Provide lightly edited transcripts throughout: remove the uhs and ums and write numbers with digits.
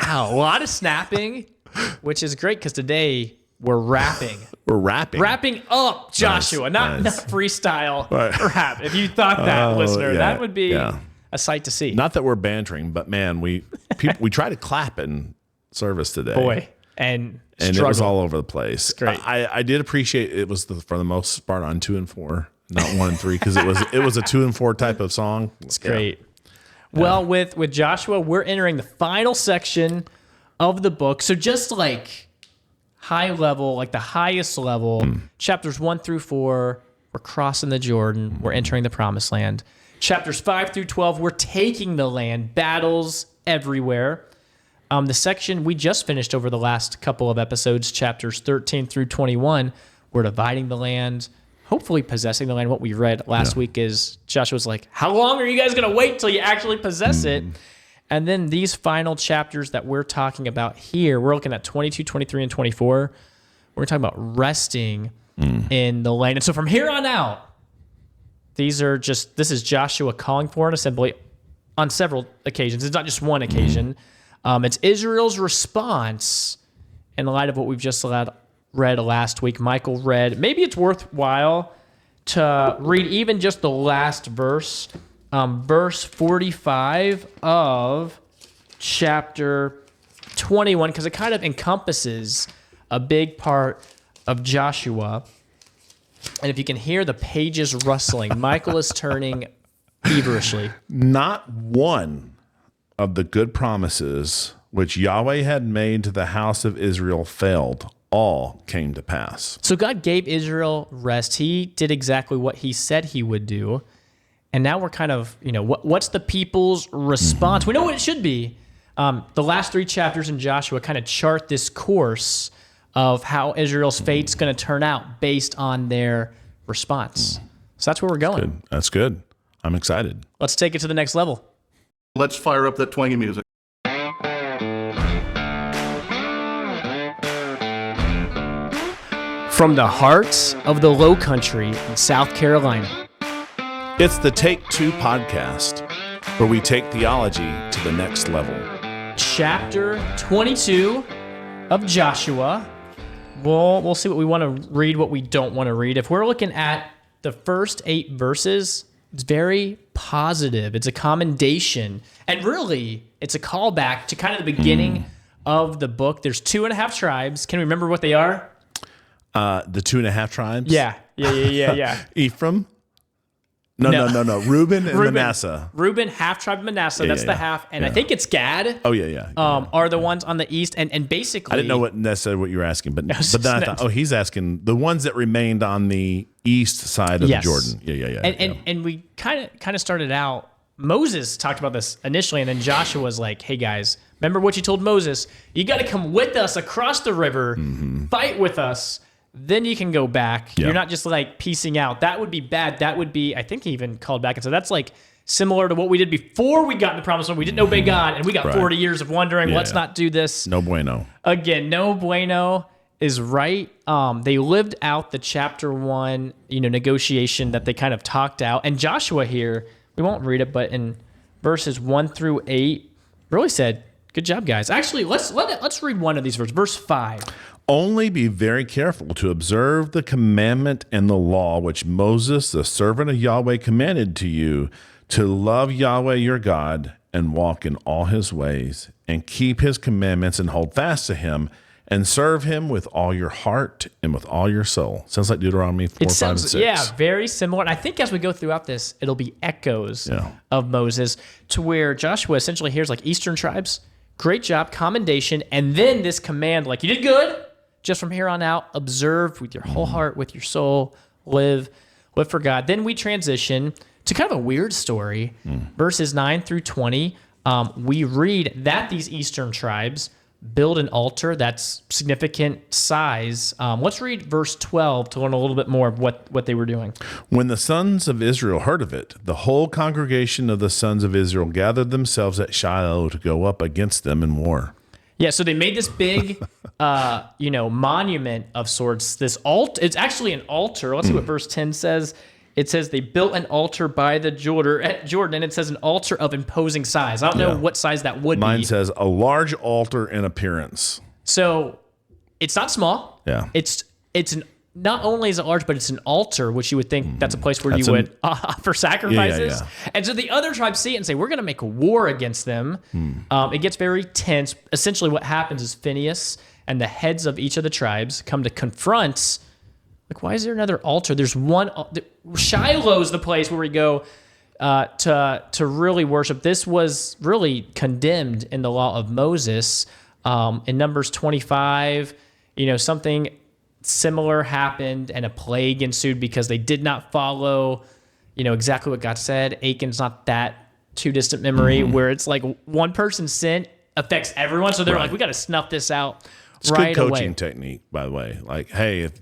Wow, a lot of snapping, which is great because today we're rapping. We're rapping. Wrapping up Joshua, not freestyle rap. If you thought that, listener, that would be a sight to see. Not that we're bantering, but man, we try to clap in service today. Boy, and it was all over the place. It's great. I did appreciate it was for the most part on 2 and 4, not 1 and 3, because it was a 2 and 4 type of song. It's great. Well, with Joshua, we're entering the final section of the book. So just like high level, like the highest level, chapters 1 through 4, we're crossing the Jordan. We're entering the promised land. Chapters 5 through 12, we're taking the land, battles everywhere. The section we just finished over the last couple of episodes, chapters 13 through 21, we're dividing the land, hopefully possessing the land. What we read last week is Joshua's like, how long are you guys going to wait till you actually possess it? And then these final chapters that we're talking about here, we're looking at 22, 23, and 24. We're talking about resting in the land. And so from here on out, this is Joshua calling for an assembly on several occasions. It's not just one occasion. It's Israel's response in light of what we've just read last week. Michael read. Maybe it's worthwhile to read even just the last verse, verse 45 of chapter 21, because it kind of encompasses a big part of Joshua. And if you can hear the pages rustling, Michael is turning feverishly. Not one of the good promises which Yahweh had made to the house of Israel failed. All came to pass. So God gave Israel rest. He did exactly what he said he would do. And now we're kind of, what's the people's response? We know what it should be. The last 3 chapters in Joshua kind of chart this course of how Israel's fate's going to turn out based on their response. So that's where we're going. Good. That's good. I'm excited. Let's take it to the next level. Let's fire up that twangy music. From the heart of the Low Country in South Carolina, it's the Take 2 podcast, where we take theology to the next level. Chapter 22 of Joshua. We'll see what we want to read, what we don't want to read. If we're looking at the first 8 verses, it's very positive. It's a commendation. And really, it's a callback to kind of the beginning of the book. There's 2.5 tribes. Can we remember what they are? The 2.5 tribes? Yeah. Ephraim? No. Reuben and Manasseh. Reuben, half tribe of Manasseh. That's the half. And I think it's Gad. Oh, yeah. Are the ones on the east. And basically... I didn't know what necessarily what you were asking, but then I thought, he's asking the ones that remained on the east side of the Jordan. Yeah. And we kind of started out... Moses talked about this initially, and then Joshua was like, hey, guys, remember what you told Moses? You got to come with us across the river, fight with us, then you can go back. You're not just like piecing out. That would be bad. That would be, I think he even called back and said, that's like similar to what we did before we got in the promised land. We didn't obey God, and we got 40 years of wondering, let's not do this. No bueno. Again, no bueno is right. They lived out the chapter 1, negotiation that they kind of talked out. And Joshua here, we won't read it, but in verses 1 through 8, really said, good job, guys. Actually, let's read one of these verses. Verse 5. Only be very careful to observe the commandment and the law which Moses, the servant of Yahweh, commanded to you, to love Yahweh your God and walk in all his ways and keep his commandments and hold fast to him and serve him with all your heart and with all your soul. Sounds like Deuteronomy 4, 5, and 6. Yeah, very similar. And I think as we go throughout this, it'll be echoes of Moses to where Joshua essentially hears like Eastern tribes. Great job, commendation. And then this command, like you did good. Just from here on out, observe with your whole heart, with your soul, live for God. Then we transition to kind of a weird story. Verses 9 through 20, we read that these Eastern tribes build an altar that's significant size. Let's read verse 12 to learn a little bit more of what they were doing. When the sons of Israel heard of it, the whole congregation of the sons of Israel gathered themselves at Shiloh to go up against them in war. Yeah, so they made this big, monument of sorts. This altar, it's actually an altar. Let's see what verse 10 says. it says they built an altar by the Jordan, and it says an altar of imposing size. I don't know what size that would Mine be. says a large altar in appearance. So it's not small. Yeah. It's not only is it large, but it's an altar, which you would think that's a place where you would offer sacrifices. Yeah. And so the other tribes see it and say, we're going to make a war against them. It gets very tense. Essentially what happens is Phinehas and the heads of each of the tribes come to confront, like, why is there another altar? There's one. Shiloh's the place where we go to really worship. This was really condemned in the law of Moses. In Numbers 25, something similar happened and a plague ensued because they did not follow, exactly what God said. Achan's not that too distant memory where it's like one person's sin affects everyone. So they're like, we got to snuff this out It's right good coaching away. technique, by the way. Like, hey, if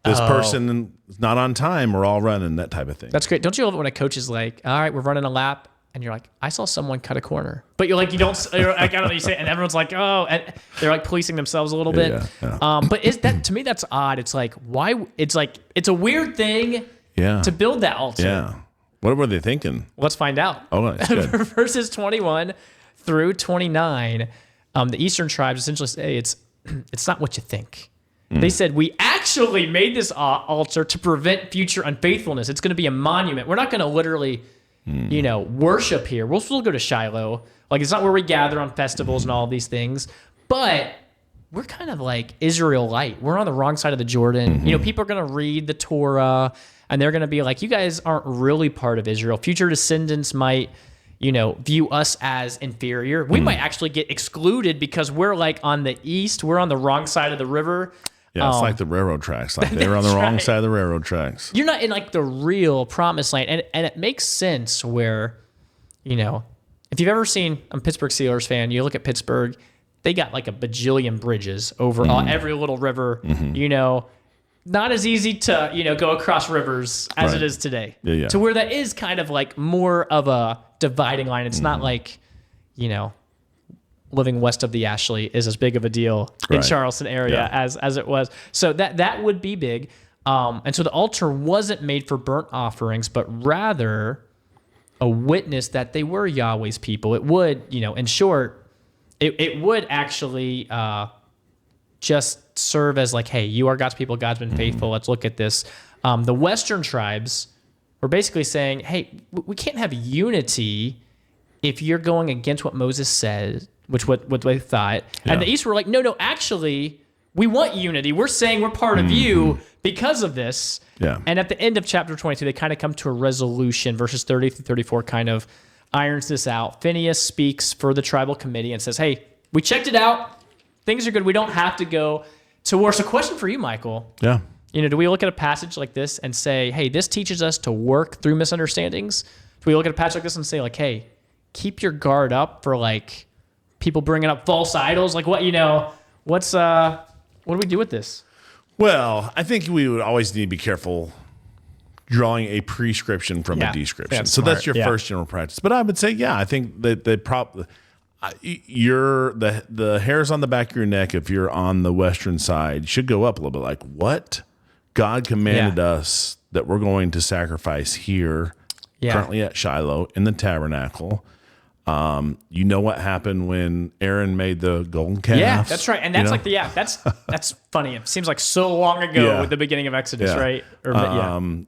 this person is not on time, we're all running, that type of thing. That's great. Don't you love it when a coach is like, all right, we're running a lap. And you're like, I saw someone cut a corner. But you're like, you don't, you're like, I don't know, you say it, and everyone's like, oh, and they're like policing themselves a little bit. Yeah. But to me, that's odd. It's like, why? It's like, it's a weird thing to build that altar. Yeah. What were they thinking? Let's find out. Oh, that's good. Verses 21 through 29, the Eastern tribes essentially say it's not what you think. They said, we actually made this altar to prevent future unfaithfulness. It's going to be a monument. We're not going to literally worship here. We'll still go to Shiloh. Like, it's not where we gather on festivals and all these things, but we're kind of like Israelite. We're on the wrong side of the Jordan. People are going to read the Torah and they're going to be like, you guys aren't really part of Israel. Future descendants might, view us as inferior. We might actually get excluded because we're like on the east. We're on the wrong side of the river. Yeah, it's like the railroad tracks. Like they were on the wrong side of the railroad tracks. You're not in like the real promised land. And it makes sense where, if you've ever seen, I'm a Pittsburgh Steelers fan, you look at Pittsburgh, they got like a bajillion bridges over every little river, not as easy to, go across rivers as it is today. Yeah. To where that is kind of like more of a dividing line. It's not like, living west of the Ashley is as big of a deal in Charleston area as it was. So that would be big. And so the altar wasn't made for burnt offerings, but rather a witness that they were Yahweh's people. It would, in short, it would actually just serve as like, hey, you are God's people. God's been faithful. Let's look at this. The Western tribes were basically saying, hey, we can't have unity if you're going against what Moses said, which what they thought. And the East were like, no, actually, we want unity. We're saying we're part of you because of this. Yeah. And at the end of chapter 22, they kind of come to a resolution. Verses 30 through 34 kind of irons this out. Phinehas speaks for the tribal committee and says, hey, we checked it out. Things are good. We don't have to go to war. So question for you, Michael. Yeah. Do we look at a passage like this and say, hey, this teaches us to work through misunderstandings? Do we look at a passage like this and say, like, hey, keep your guard up for like people bringing up false idols? Like what do we do with this? Well, I think we would always need to be careful drawing a prescription from a description. That's so that's smart. your first general practice. But I would say, I think that the hairs on the back of your neck, if you're on the Western side, should go up a little bit. Like, what? God commanded us that we're going to sacrifice here, currently at Shiloh in the tabernacle. You know what happened when Aaron made the golden calf? Yeah, that's right. And that's that's funny. It seems like so long ago with the beginning of Exodus, right? Or,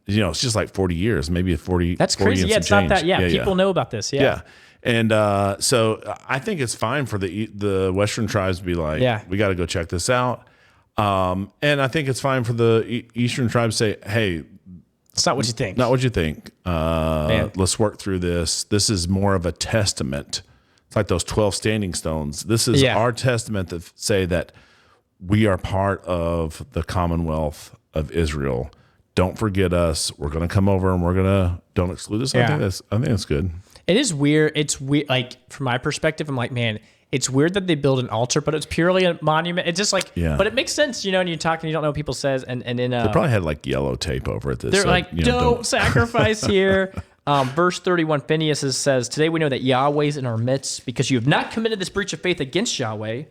it's just like 40 years, maybe 40. That's 40 crazy. and Yeah, some it's not change. that. Yeah, people know about this. Yeah. And so I think it's fine for the Western tribes to be like, we got to go check this out. And I think it's fine for the Eastern tribes to say, hey, it's not what you think. Not what you think. Let's work through this. This is more of a testament. It's like those 12 standing stones. This is our testament that say that we are part of the Commonwealth of Israel. Don't forget us. We're going to come over and don't exclude us. I think that's good. It is weird. It's weird. Like from my perspective, I'm like, man, it's weird that they build an altar, but it's purely a monument. It's just like, but it makes sense, and you talk and you don't know what people says. And in they probably had like yellow tape over it. They're like, don't sacrifice here. Verse 31, Phinehas says, today we know that Yahweh's in our midst because you have not committed this breach of faith against Yahweh.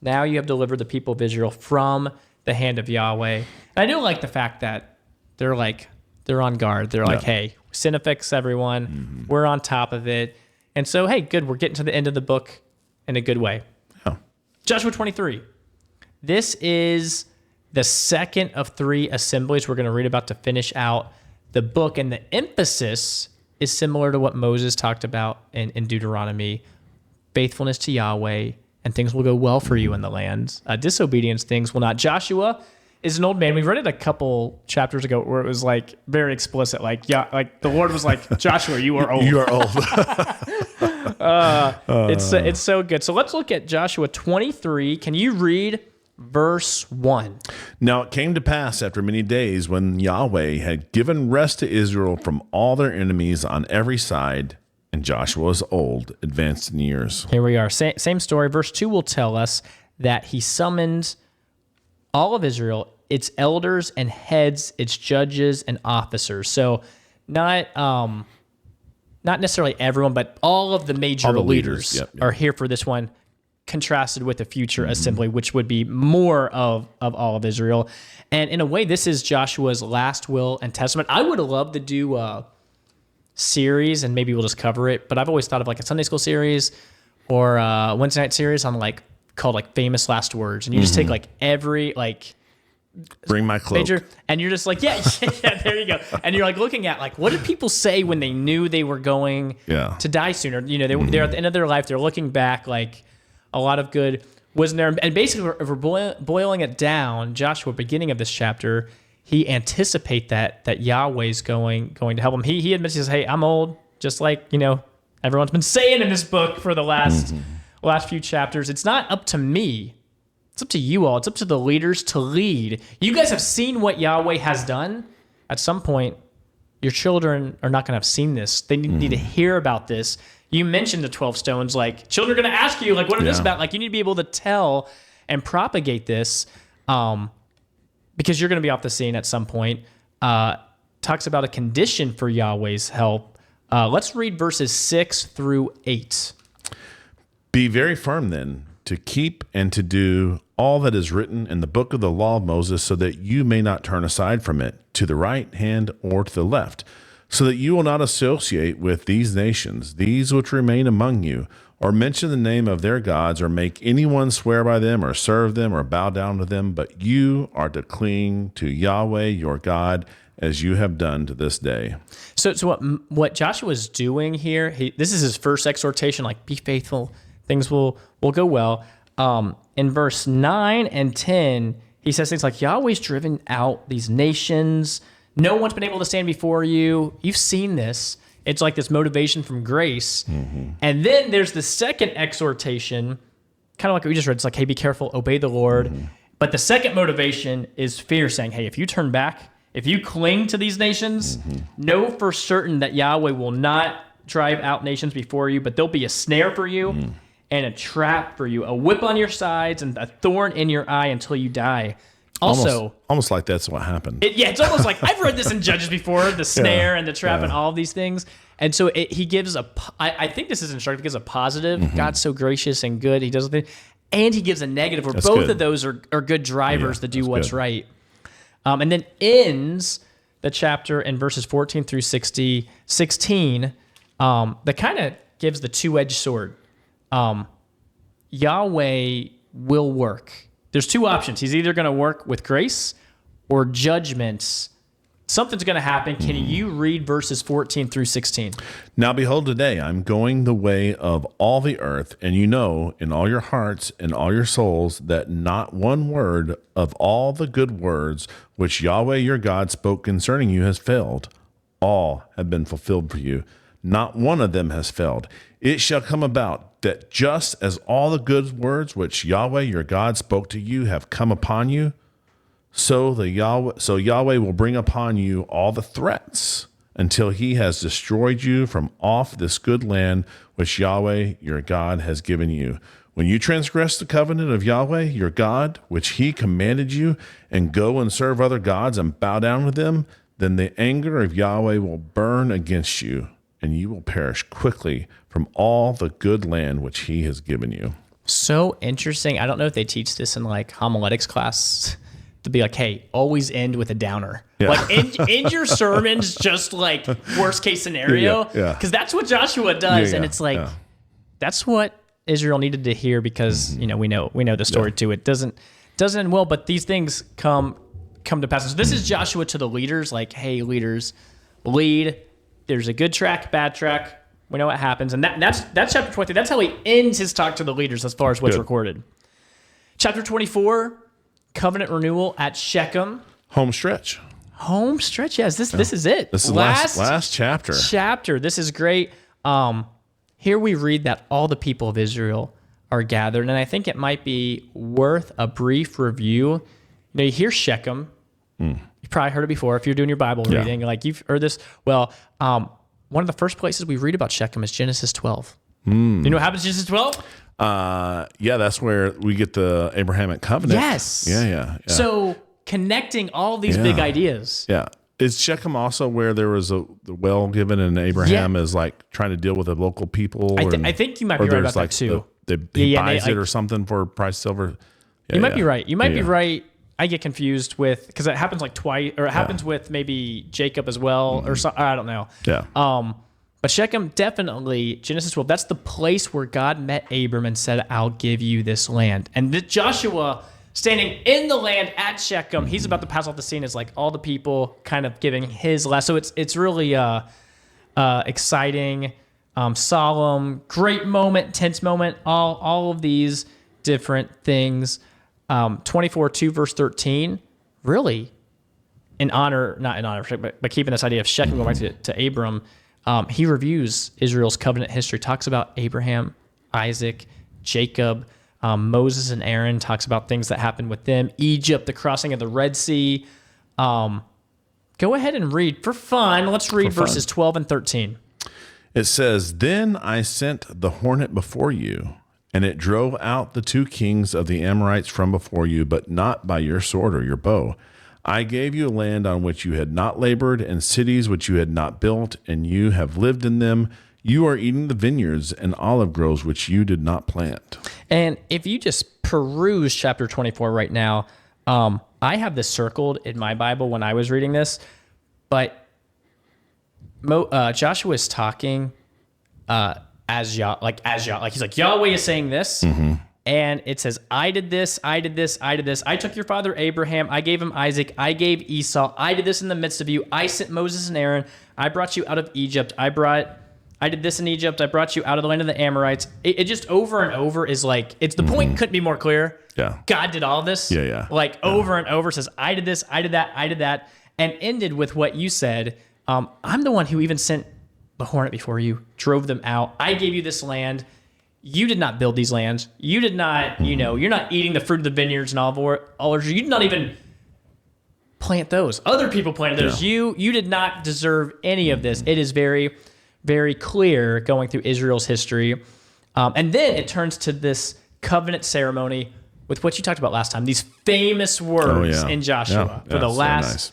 Now you have delivered the people of Israel from the hand of Yahweh. And I do like the fact that they're like, they're on guard. They're like, hey, sin affects everyone. We're on top of it. And so, hey, good. We're getting to the end of the book in a good way. Yeah. Joshua 23. This is the second of 3 assemblies we're going to read about to finish out the book. And the emphasis is similar to what Moses talked about in Deuteronomy. Faithfulness to Yahweh, and things will go well for you in the land. Disobedience, things will not. Joshua is an old man. We read it a couple chapters ago where it was like very explicit. Like, yeah, like the Lord was like, Joshua, you are old. You are old. It's so good. So let's look at Joshua 23. Can you read verse 1? Now it came to pass after many days when Yahweh had given rest to Israel from all their enemies on every side, and Joshua was old, advanced in years. Here we are. Same story. Verse 2 will tell us that he summoned all of Israel, its elders and heads, its judges and officers. So not necessarily everyone, but all of the major leaders are here for this one, contrasted with the future assembly, which would be more of all of Israel. And in a way, this is Joshua's last will and testament. I would love to do a series, and maybe we'll just cover it, but I've always thought of like a Sunday school series or a Wednesday night series on like called like famous last words. And you just take like every like bring my cloak major, and you're just like, yeah, there you go. And you're like looking at like, what did people say when they knew they were going to die sooner? You know, they're at the end of their life. They're looking back, like a lot of good wasn't there. And basically, if we're boiling it down, Joshua, beginning of this chapter, he anticipate that Yahweh's going to help him. He admits, he says, hey, I'm old, just like, you know, everyone's been saying in this book for the last few chapters. It's not up to me. It's up to you all. It's up to the leaders to lead. You guys have seen what Yahweh has done. At some point, your children are not going to have seen this. They need to hear about this. You mentioned the 12 stones. Like, children are going to ask you, like, what are this about? Like, you need to be able to tell and propagate this because you're going to be off the scene at some point. Talks about a condition for Yahweh's help. Let's read verses 6 through 8. Be very firm then, to keep and to do all that is written in the book of the law of Moses, so that you may not turn aside from it to the right hand or to the left, so that you will not associate with these nations, these which remain among you, or mention the name of their gods, or make anyone swear by them, or serve them, or bow down to them. But you are to cling to Yahweh your God, as you have done to this day. So what Joshua is doing here, this is his first exhortation, like, be faithful, things will go well. In verse 9 and 10, he says things like, Yahweh's driven out these nations. No one's been able to stand before you. You've seen this. It's like this motivation from grace. And then there's the second exhortation, kind of like what we just read. It's like, hey, be careful, obey the Lord. But the second motivation is fear, saying, hey, if you turn back, if you cling to these nations, know for certain that Yahweh will not drive out nations before you, but there'll be a snare for you and a trap for you, a whip on your sides and a thorn in your eye until you die. Also, almost like that's what happened. It's almost like I've read this in Judges before, the snare and the trap and all of these things. And so he gives I think this is instructive, he gives a positive, God's so gracious and good, he does the thing, and he gives a negative, where both of those are good drivers to do what's right. And then ends the chapter in verses 14 through 16, that kind of gives the two-edged sword. Yahweh will work. There's two options. He's either going to work with grace or judgments. Something's going to happen. Can you read verses 14 through 16? Now behold, today I'm going the way of all the earth, and you know in all your hearts and all your souls that not one word of all the good words which Yahweh your God spoke concerning you has failed. All have been fulfilled for you. Not one of them has failed. It shall come about that just as all the good words which Yahweh your God spoke to you have come upon you, so Yahweh will bring upon you all the threats until he has destroyed you from off this good land which Yahweh your God has given you. When you transgress the covenant of Yahweh your God, which he commanded you, and go and serve other gods and bow down with them, then the anger of Yahweh will burn against you, and you will perish quickly from all the good land which he has given you. So interesting. I don't know if they teach this in like homiletics class to be like, hey, always end with a downer. Yeah. Like end your sermons just like worst case scenario. Yeah. Because that's what Joshua does. And it's like, yeah. that's what Israel needed to hear because, we know the story too. It doesn't end well, but these things come to pass. So this is Joshua to the leaders, like, hey, leaders, lead. There's a good track, bad track. We know what happens. And that's chapter 23. That's how he ends his talk to the leaders as far as what's recorded. Chapter 24, covenant renewal at Shechem. Home stretch. Yes, this is it. This is last chapter. This is great. Here we read that all the people of Israel are gathered, and I think it might be worth a brief review. You hear Shechem. You've probably heard it before if you're doing your Bible reading. Like you've heard this. Well, one of the first places we read about Shechem is Genesis 12. You know what happens in Genesis 12? That's where we get the Abrahamic covenant. Yes. Yeah. So connecting all these big ideas. Yeah. Is Shechem also where there was the well given and Abraham is like trying to deal with the local people? I think you might be right about that too. He buys it or something for price silver. Yeah, you might be right. You might be right. I get confused with, because it happens like twice, or it happens with maybe Jacob as well, or so, I don't know. Yeah. But Shechem, definitely, Genesis 12, that's the place where God met Abram and said, I'll give you this land. And Joshua, standing in the land at Shechem, he's about to pass off the scene as like all the people kind of giving his last. So it's really exciting, solemn, great moment, tense moment, all of these different things. 24:2 verse 13, really not in honor, but keeping this idea of Shechem going back to Abram. He reviews Israel's covenant history, talks about Abraham, Isaac, Jacob, Moses and Aaron, talks about things that happened with them, Egypt, the crossing of the Red Sea. Go ahead and read for fun. Let's read verses 12 and 13. It says, Then I sent the hornet before you, and it drove out the 2 kings of the Amorites from before you, but not by your sword or your bow. I gave you a land on which you had not labored, and cities which you had not built, and you have lived in them. You are eating the vineyards and olive groves which you did not plant. And if you just peruse chapter 24 right now, I have this circled in my Bible when I was reading this, but Joshua is talking as Yahweh, he's like, Yahweh is saying this. And it says, I did this. I took your father Abraham. I gave him Isaac. I gave Esau. I did this in the midst of you. I sent Moses and Aaron. I brought you out of Egypt. I did this in Egypt. I brought you out of the land of the Amorites. It just over and over is like, it's the point couldn't be more clear. Yeah. God did all this. Yeah. Over and over says, I did this. I did that. And ended with what you said. I'm the one who even sent the hornet before you, drove them out. I gave you this land. You did not build these lands. You did not, you're not eating the fruit of the vineyards and olives. You did not even plant those. Other people planted those. Yeah. You did not deserve any of this. It is very, very clear going through Israel's history. And then it turns to this covenant ceremony with what you talked about last time, these famous words in Joshua for the last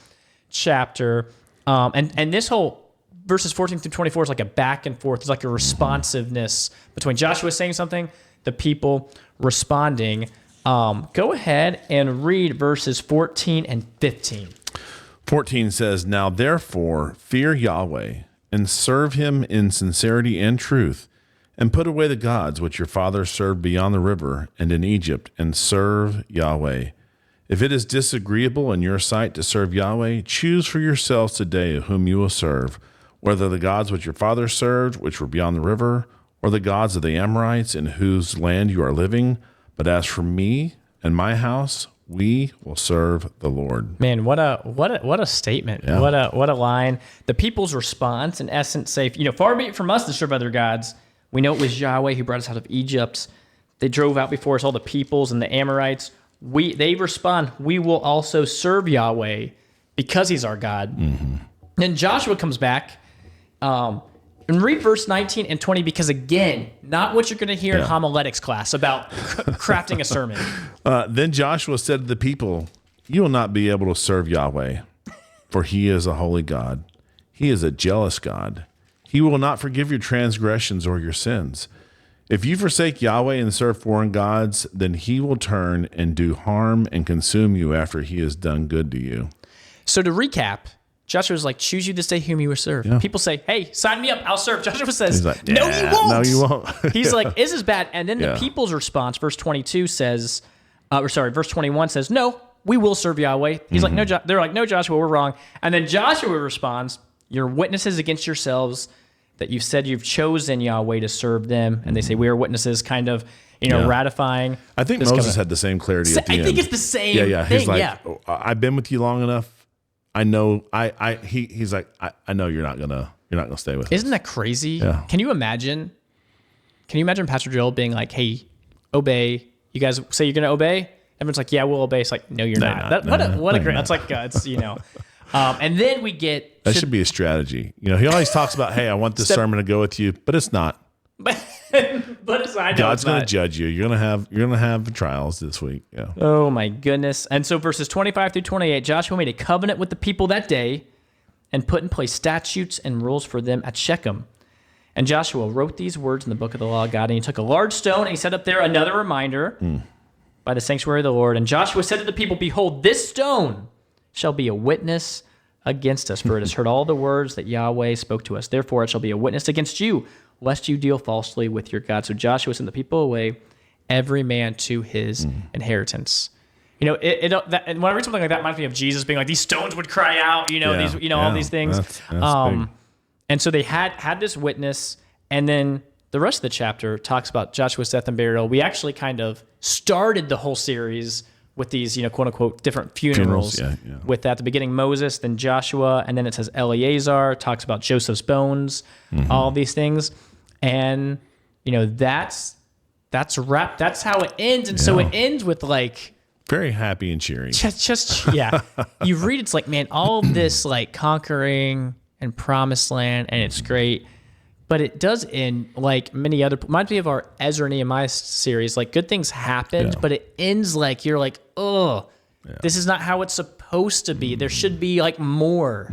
chapter. And this whole verses 14 through 24 is like a back and forth. It's like a responsiveness between Joshua saying something, the people responding. Go ahead and read verses 14 and 15. 14 says, Now therefore fear Yahweh and serve him in sincerity and truth, and put away the gods which your fathers served beyond the river and in Egypt, and serve Yahweh. If it is disagreeable in your sight to serve Yahweh, choose for yourselves today whom you will serve, whether the gods which your fathers served, which were beyond the river, or the gods of the Amorites in whose land you are living. But as for me and my house, we will serve the Lord. Man, what a statement. Yeah. What a line. The people's response, in essence, say, far be it from us to serve other gods. We know it was Yahweh who brought us out of Egypt. They drove out before us all the peoples and the Amorites. They respond, we will also serve Yahweh because he's our God. Then Joshua comes back and read verse 19 and 20, because again, not what you're going to hear in homiletics class about crafting a sermon. Then Joshua said to the people, You will not be able to serve Yahweh, for he is a holy God. He is a jealous God. He will not forgive your transgressions or your sins. If you forsake Yahweh and serve foreign gods, then he will turn and do harm and consume you after he has done good to you. So to recap, Joshua's like, choose you this day whom you will serve. Yeah. People say, hey, sign me up, I'll serve. Joshua says, He's like, no, you won't. No, you won't. He's like, this is bad. And then the people's response, verse 22 says, verse 21 says, no, we will serve Yahweh. He's like, no, they're like, no, Joshua, we're wrong. And then Joshua responds, you're witnesses against yourselves that you've said you've chosen Yahweh to serve them. And they say, we are witnesses, kind of, ratifying. I think Moses had the same clarity at the end. I think it's the same thing. He's like, I've been with you long enough. I know. He's like, I know you're not gonna stay with us. Isn't that crazy? Yeah. Can you imagine Pastor Joel being like, hey, obey. You guys say you're gonna obey. Everyone's like, yeah, we'll obey. It's like, no, you're not. What a great. That's like, it's and then we get should be a strategy. He always talks about, hey, I want this sermon to go with you, but it's not. But God's going to judge you. You're going to have trials this week. Yeah. Oh my goodness. And so verses 25 through 28, Joshua made a covenant with the people that day and put in place statutes and rules for them at Shechem. And Joshua wrote these words in the book of the law of God, and he took a large stone and he set up there another reminder by the sanctuary of the Lord. And Joshua said to the people, behold, this stone shall be a witness against us, for it has heard all the words that Yahweh spoke to us. Therefore, it shall be a witness against you, lest you deal falsely with your God. So Joshua sent the people away, every man to his inheritance. And when I read something like that, it reminds me of Jesus being like, these stones would cry out, all these things. That's big. And so they had this witness, and then the rest of the chapter talks about Joshua's death and burial. We actually kind of started the whole series with these, quote unquote, different funerals. With at the beginning Moses, then Joshua, and then it says Eleazar, talks about Joseph's bones, all these things. And, that's wrapped. That's how it ends. And so it ends with like, very happy and cheery. You read, it's like, man, all of this like conquering and promised land, and it's great. But it does end like many other, reminds me of our Ezra and Nehemiah series. Like good things happened, but it ends like you're like, this is not how it's supposed to be. There should be like more.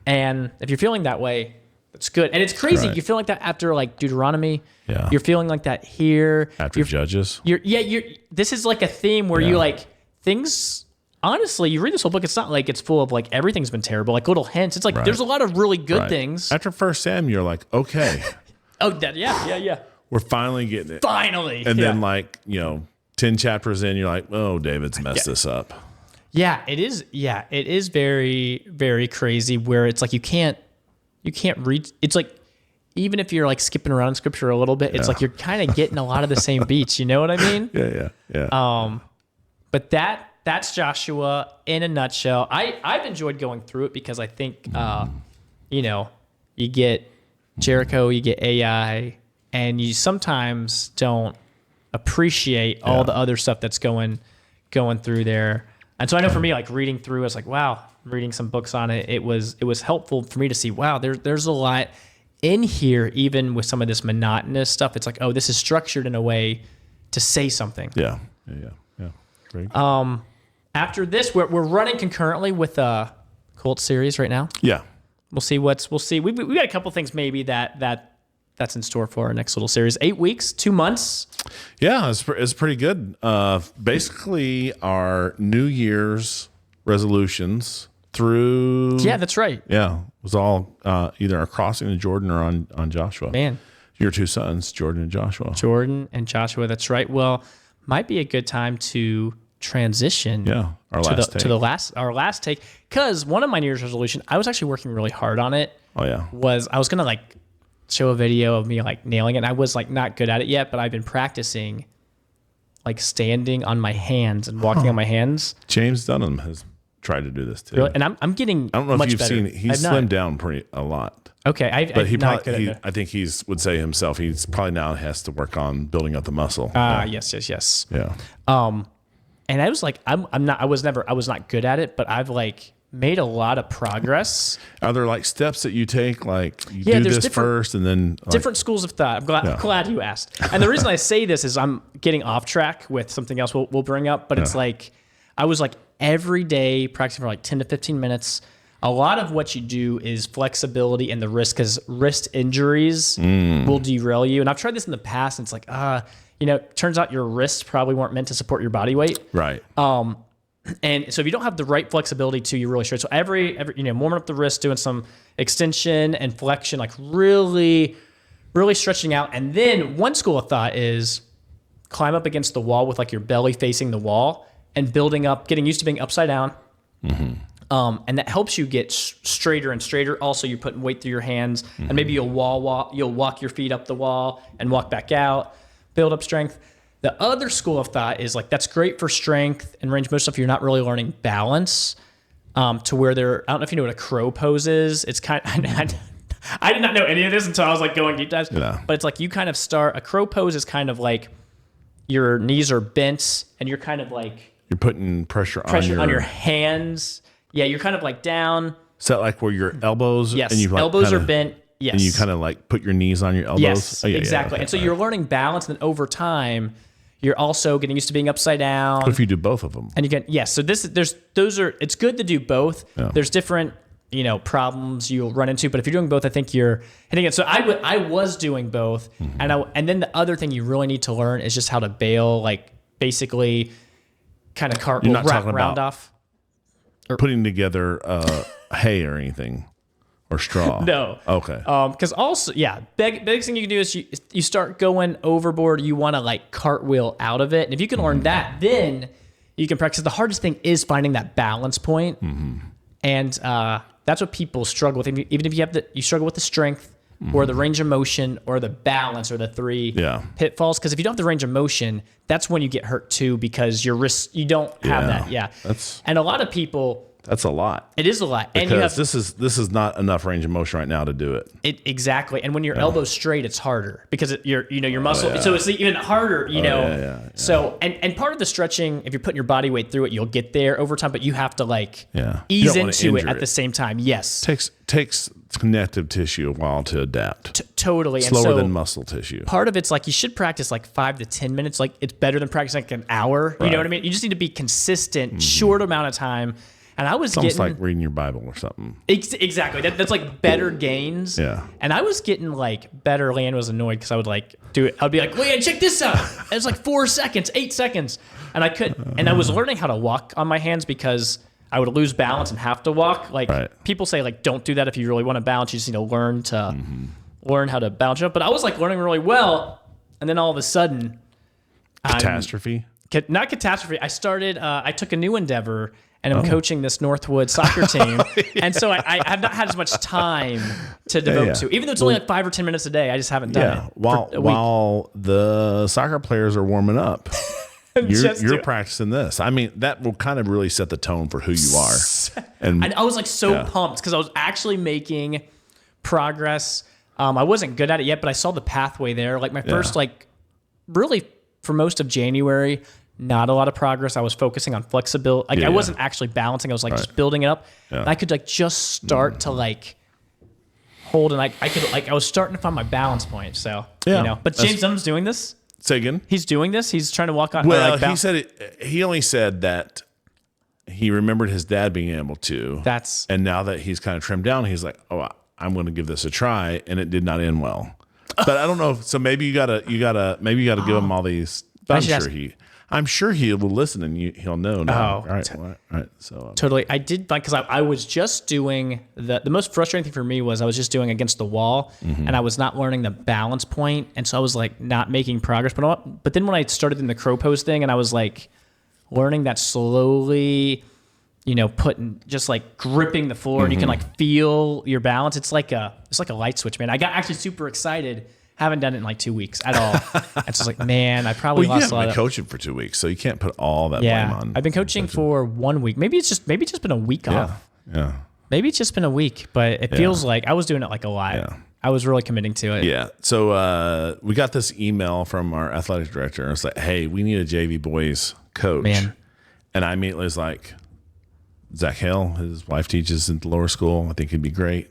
And if you're feeling that way, it's good. And it's crazy. You feel like that after like Deuteronomy. You're feeling like that here. After Judges. This is like a theme where you like things. Honestly, you read this whole book, it's not like it's full of like everything's been terrible, like little hints. It's like there's a lot of really good things. After 1 Samuel, you're like, okay. We're finally getting it. Finally. And then like, 10 chapters in, you're like, oh, David's messed this up. Yeah, it is. Yeah, it is very, very crazy where it's like you can't read. It's like, even if you're like skipping around scripture a little bit, it's like you're kind of getting a lot of the same beats. You know what I mean? Yeah. But that's Joshua in a nutshell. I've enjoyed going through it because I think, you get Jericho, you get Ai, and you sometimes don't appreciate all the other stuff that's going through there. And so I know for me, like reading through, it's like, wow, reading some books on it, it was helpful for me to see, wow, there's a lot in here, even with some of this monotonous stuff. It's like, oh, this is structured in a way to say something. Yeah. Very good. After this, we're running concurrently with a cult series right now. Yeah. We'll see. We got a couple things maybe that's in store for our next little series. 8 weeks, 2 months. Yeah, it's pretty good. Basically, our New Year's resolutions through. Yeah, that's right. Yeah, it was all either crossing the Jordan or on Joshua. Man, your two sons, Jordan and Joshua. That's right. Well, might be a good time to transition. Yeah, our last take, because one of my New Year's resolution, I was actually working really hard on it. Oh yeah, I was gonna like show a video of me like nailing it. And I was like not good at it yet, but I've been practicing like standing on my hands and walking on my hands. James Dunham has tried to do this too. Really? And I'm getting. I don't know much if you've better. seen it. He's slimmed down a lot. Okay, I think he would say himself. He's probably now has to work on building up the muscle. Yes. Yeah. And I was like, I was not good at it, but I've like made a lot of progress. Are there like steps that you take? Like you do this first and then different schools of thought. I'm glad you asked. And the reason I say this is I'm getting off track with something else we'll bring up, but it's like, I was like every day practicing for like 10 to 15 minutes. a lot of what you do is flexibility and the wrist, because wrist injuries will derail you. And I've tried this in the past, and it's like, turns out your wrists probably weren't meant to support your body weight. Right. And so if you don't have the right flexibility to, you're really straight. So every warming up the wrist, doing some extension and flexion, like really, really stretching out. And then one school of thought is climb up against the wall with like your belly facing the wall and building up, getting used to being upside down. And that helps you get straighter and straighter. Also, you're putting weight through your hands, and maybe you'll walk your feet up the wall and walk back out, build up strength. The other school of thought is like, that's great for strength and range of motion stuff. You're not really learning balance, to where I don't know if you know what a crow pose is. It's kind of, I did not know any of this until I was like going deep dives, but it's like you kind of a crow pose is kind of like your knees are bent and you're kind of like, you're putting pressure on your hands. Yeah, you're kind of like down. Is that like where your elbows? Yes, and you like elbows are bent. Yes. And you kind of like put your knees on your elbows? Yes, exactly. Okay. And so you're learning balance, and then over time, you're also getting used to being upside down. What if you do both of them? And you get, so it's good to do both. Yeah. There's different, problems you'll run into, but if you're doing both, I think you're hitting it. So I was doing both. And then the other thing you really need to learn is just how to bail, like basically kind of cartwheel round off. Putting together hay or anything, or straw. No. Okay. Because also, biggest thing you can do is you start going overboard. You want to like cartwheel out of it, and if you can learn that, then you can practice. The hardest thing is finding that balance point, and that's what people struggle with. Even if you struggle with the strength, or the range of motion, or the balance, or the three pitfalls. Because if you don't have the range of motion, that's when you get hurt too, because your wrists, you don't have that. Yeah. And a lot of people, that's a lot. It is a lot. Because and this is not enough range of motion right now to do it. Exactly. And when your elbow's straight, it's harder because your muscle. So it's even harder, So and part of the stretching, if you're putting your body weight through it, you'll get there over time, but you have to ease into it at the same time. Yes. Takes connective tissue a while to adapt. Totally. Slower than muscle tissue. Part of it's like you should practice like 5 to 10 minutes. Like it's better than practicing like an hour. You know what I mean? You just need to be consistent, short amount of time. And I was almost like reading your Bible or something. Exactly. That's like better gains. Yeah. And I was getting like better. Leanne was annoyed because I would like do it. I'd be like, Leanne, check this out. And it's like 4 seconds, 8 seconds. And I couldn't. And I was learning how to walk on my hands because I would lose balance and have to walk. Like people say, like, don't do that if you really want to balance. You just need to learn how to balance up. But I was like learning really well. And then all of a sudden, catastrophe. Not catastrophe. I took a new endeavor. And I'm coaching this Northwood soccer team. And so I have not had as much time to devote to. Even though it's only like 5 or 10 minutes a day, I just haven't done it. While the soccer players are warming up, you're practicing this. I mean, that will kind of really set the tone for who you are. And I was like pumped because I was actually making progress. I wasn't good at it yet, but I saw the pathway there. Like my first, really for most of January, not a lot of progress. I was focusing on flexibility. Like I wasn't actually balancing. I was like just building it up. And I could like just start to like hold, and I was starting to find my balance point. So but James Dunn's doing this. Say again. He's doing this. He's trying to walk on. Well, he said he only said that he remembered his dad being able to. And now that he's kind of trimmed down, he's like, oh, I'm going to give this a try, and it did not end well. But I don't know. So maybe you gotta give him all these. I'm sure he will listen and he'll know now. All right. So totally. I did because I was just doing the most frustrating thing for me was I was just doing against the wall and I was not learning the balance point, and so I was like not making progress. But then when I started in the crow pose thing and I was like learning that slowly, putting just like gripping the floor and you can like feel your balance. It's like a light switch, man. I got actually super excited. Haven't done it in like 2 weeks at all. And so I was like, man, I probably lost a lot. You've been coaching for 2 weeks, so you can't put all that blame on. I've been coaching for 1 week. Maybe it's just been a week off. Yeah. Maybe it's just been a week, but it feels like I was doing it like a lot. Yeah. I was really committing to it. Yeah. So we got this email from our athletic director. And it's like, hey, we need a JV boys coach. Man. And I immediately was like, Zach Hale, his wife teaches at the lower school. I think he'd be great.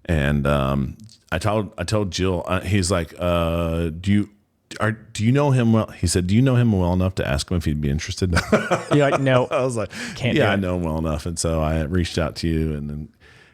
And I told Jill, he's like, do do you know him well? He said, do you know him well enough to ask him if he'd be interested? You're like, no. I was like, Can't yeah, do it. I know him well enough. And so I reached out to you. And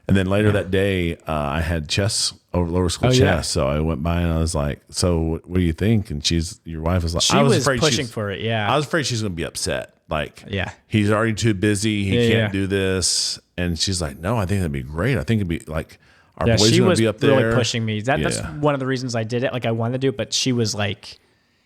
then later that day, I had chess, over lower school chess. yeah. So I went by and I was like, so what do you think? And your wife was like, She was pushing for it. Yeah. I was afraid she's going to be upset. Like, Yeah. he's already too busy. He Yeah, can't do this. And she's like, no, I think that'd be great. I think it'd be like, our boys she going was to be up there. really pushing me. That's Yeah. one of the reasons I did it. Like I wanted to do it, but she was like,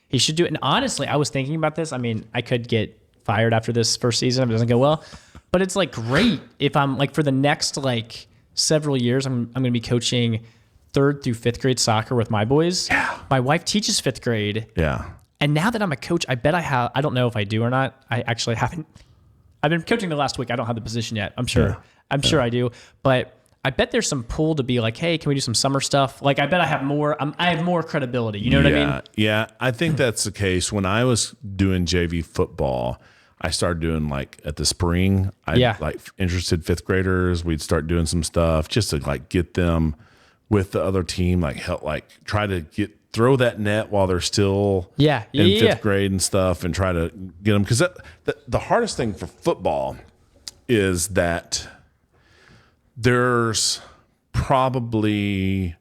he should do it. And honestly, I was thinking about this. I mean, I could get fired after this first season if it doesn't go well, but it's like great if I'm like for the next like several years, I'm going to be coaching 3rd through 5th grade soccer with my boys. Yeah. My wife teaches 5th grade. Yeah. And now that I'm a coach, I bet I don't know if I do or not. I actually haven't. I've been coaching the last week. I don't have the position yet. I'm sure. Yeah. I'm sure I do. But I bet there's some pull to be like, hey, can we do some summer stuff? Like, I bet I have more. I have more credibility. You know what I mean? Yeah. I think that's the case. When I was doing JV football, I started doing like at the spring, like interested 5th graders. We'd start doing some stuff just to like get them with the other team, like help, like try to throw that net while they're still in 5th grade and stuff, and try to get them. Because the hardest thing for football is that there's probably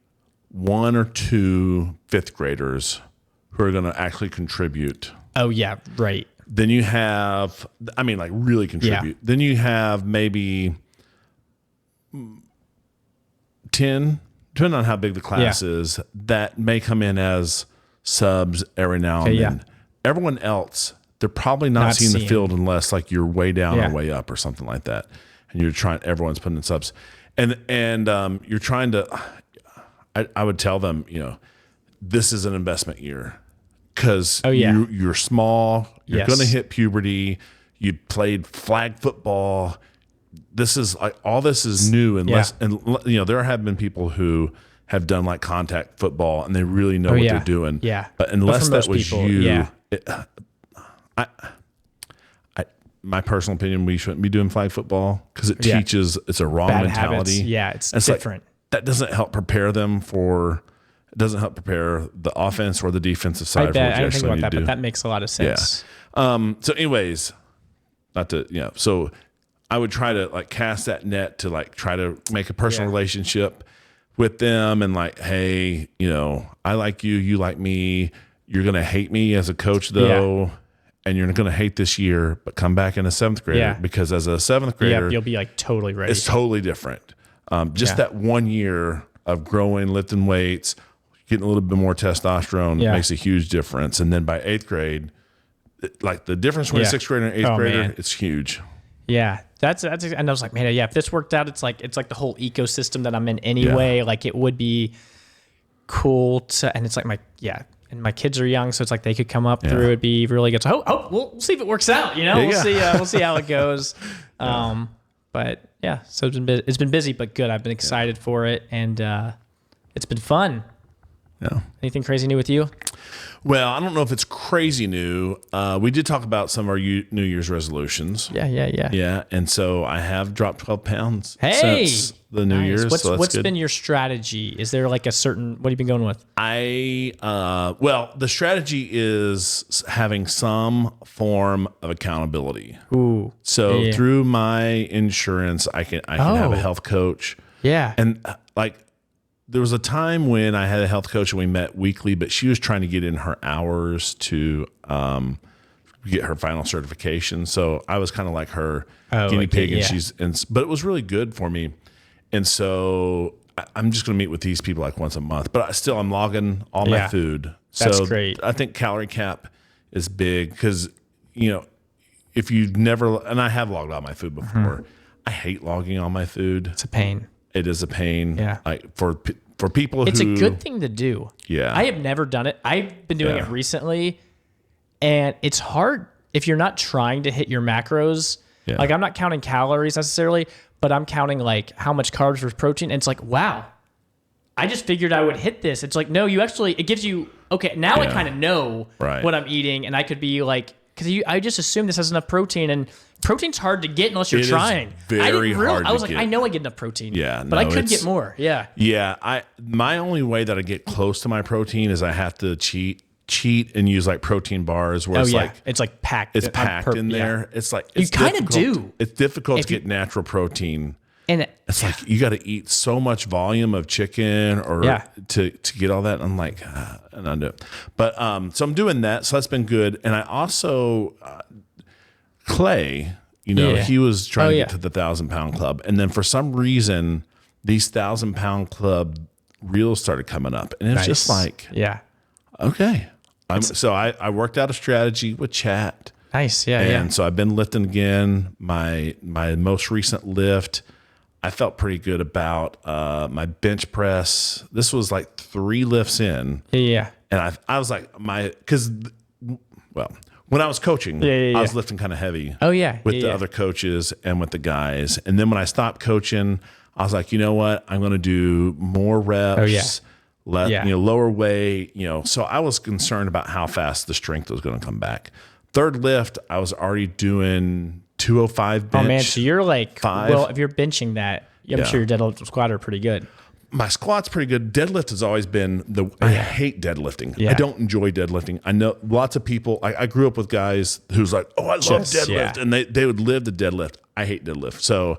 1 or 2 5th graders who are going to actually contribute. Oh, yeah. Right. Then you have, like really contribute. Yeah. Then you have maybe 10, depending on how big the class is, that may come in as subs every now and then. Everyone else, they're probably not seeing the field unless like you're way down or way up or something like that. And everyone's putting in subs. And you're trying to, I would tell them, this is an investment year. Because you're small, you're going to hit puberty, you played flag football. This is like all this is new and less. And there have been people who have done like contact football and they really know what they're doing. Yeah, but unless that was you, my personal opinion, we shouldn't be doing flag football because it teaches it's a wrong bad mentality. Habits. Yeah, it's different. Like, that doesn't help prepare them for. It doesn't help prepare the offense or the defensive side. I bet. I didn't think about that, but that makes a lot of sense. Yeah. So anyways, so I would try to like cast that net to like try to make a personal relationship with them and like, hey, I like you, you like me. You're going to hate me as a coach though. And you're going to hate this year, but come back in a 7th grader because as a 7th grader, you'll be like totally ready. It's totally different. That 1 year of growing, lifting weights, getting a little bit more testosterone makes a huge difference. And then by 8th grade, like the difference between a 6th grader and 8th grader, man. it's huge. Yeah, that's. And I was like, man, if this worked out, it's like the whole ecosystem that I'm in anyway. Yeah. Like it would be cool to, and it's like and my kids are young, so it's like they could come up through. It'd be really good. So we'll see if it works out. We'll see how it goes. But yeah, so it's been busy, but good. I've been excited for it, and it's been fun. Yeah. Anything crazy new with you? Well, I don't know if it's crazy new. We did talk about some of our New Year's resolutions. Yeah. Yeah, and so I have dropped 12 pounds since the New Year's. What's been your strategy? Is there like a certain, what have you been going with? The strategy is having some form of accountability. Ooh. So through my insurance, I can have a health coach. Yeah. And there was a time when I had a health coach and we met weekly, but she was trying to get in her hours to get her final certification. So I was kind of like her guinea pig, but it was really good for me. And so I'm just going to meet with these people like once a month, but I'm logging all my food. That's great. I think calorie cap is big because, if you've never, and I have logged all my food before, I hate logging all my food. It's a pain. It is a pain. Yeah. Like for people it's a good thing to do. Yeah. I have never done it. I've been doing it recently, and it's hard if you're not trying to hit your macros. Yeah. Like I'm not counting calories necessarily, but I'm counting like how much carbs versus protein. And it's like, wow, I just figured I would hit this. It's like, no, it gives you, okay, now I kind of know what I'm eating, and I could be like, because I just assume this has enough protein, and protein's hard to get unless you're trying. I was like, I know I get enough protein. Yeah, but I could get more. Yeah. Yeah. My only way that I get close to my protein is I have to cheat cheat and use like protein bars where it's like it's like packed. it's packed in there. It's like it's kind of difficult- do. It's difficult to get natural protein. And It's like you got to eat so much volume of chicken or to get all that. I'm like, and I do it. But so I'm doing that. So that's been good. And I also Clay, he was trying to get to the 1,000-pound club, and then for some reason these 1,000-pound club reels started coming up, and it's just like, okay. So I worked out a strategy with chat. Nice, and so I've been lifting again. My most recent lift, I felt pretty good about my bench press. This was like 3 lifts in. Yeah. And I was like, when I was coaching, I was lifting kind of heavy. With the other coaches and with the guys. And then when I stopped coaching, I was like, you know what? I'm going to do more reps. Lower weight. So I was concerned about how fast the strength was going to come back. Third lift, I was already doing 205 bench. Oh man, so you're like 5. Well, if you're benching that, I'm sure your deadlift and squat are pretty good. My squat's pretty good. Deadlift has always been I hate deadlifting. I don't enjoy deadlifting. I know lots of people. I grew up with guys who's like, oh, I love deadlift, and they would live the deadlift. I hate deadlift. So,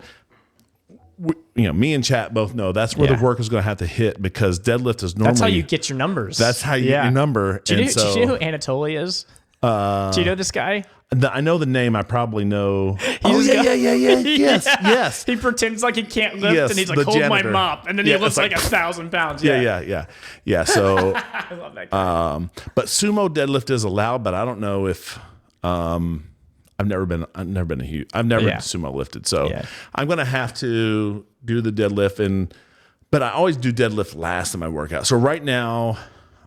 me and Chat both know that's where the work is going to have to hit, because deadlift is normally that's how you get your numbers. That's how you get your number. Do you know who Anatoly is? Do you know this guy? I know the name. I probably know. Yes. He pretends like he can't lift, and he's like, hold my mop, and then he lifts like 1,000 pounds. Yeah. So I love that guy. But sumo deadlift is allowed, but I don't know if I've never been sumo lifted, so I'm gonna have to do the deadlift, but I always do deadlift last in my workout. So right now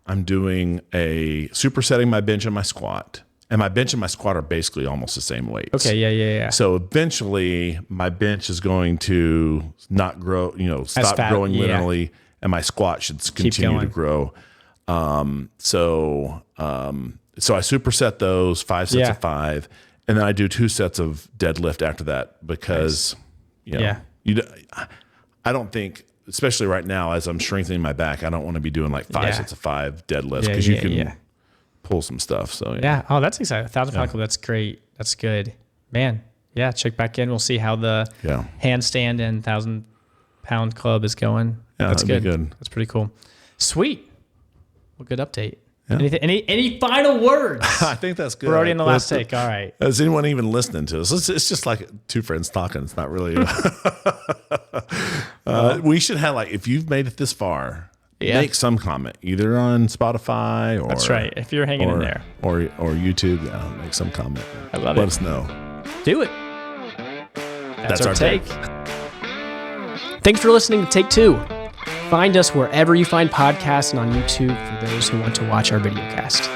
I'm doing a supersetting my bench and my squat. And my bench and my squat are basically almost the same weights. Okay, yeah. So eventually my bench is going to not grow, stop growing linearly, and my squat should continue to grow. So I superset those 5 sets of 5, and then I do 2 sets of deadlift after that, because I don't think, especially right now as I'm strengthening my back, I don't want to be doing like 5 sets of 5 deadlifts, because you can pull some stuff. So Oh, that's exciting. 1,000-pound club. That's great. That's good, man. Yeah, check back in. We'll see how the handstand and 1,000-pound club is going. Yeah, that's good. That's pretty cool. Sweet. Well, good update. Yeah. Any final words? I think that's good. We're already in the last take. All right. Is anyone even listening to us? It's just like 2 friends talking. It's not really. We should have, like, if you've made it this far, make some comment either on Spotify or. That's right. If you're hanging in there, or YouTube, make some comment. I love it. Let us know. Do it. That's our take. Thanks for listening to Take 2. Find us wherever you find podcasts and on YouTube for those who want to watch our videocast.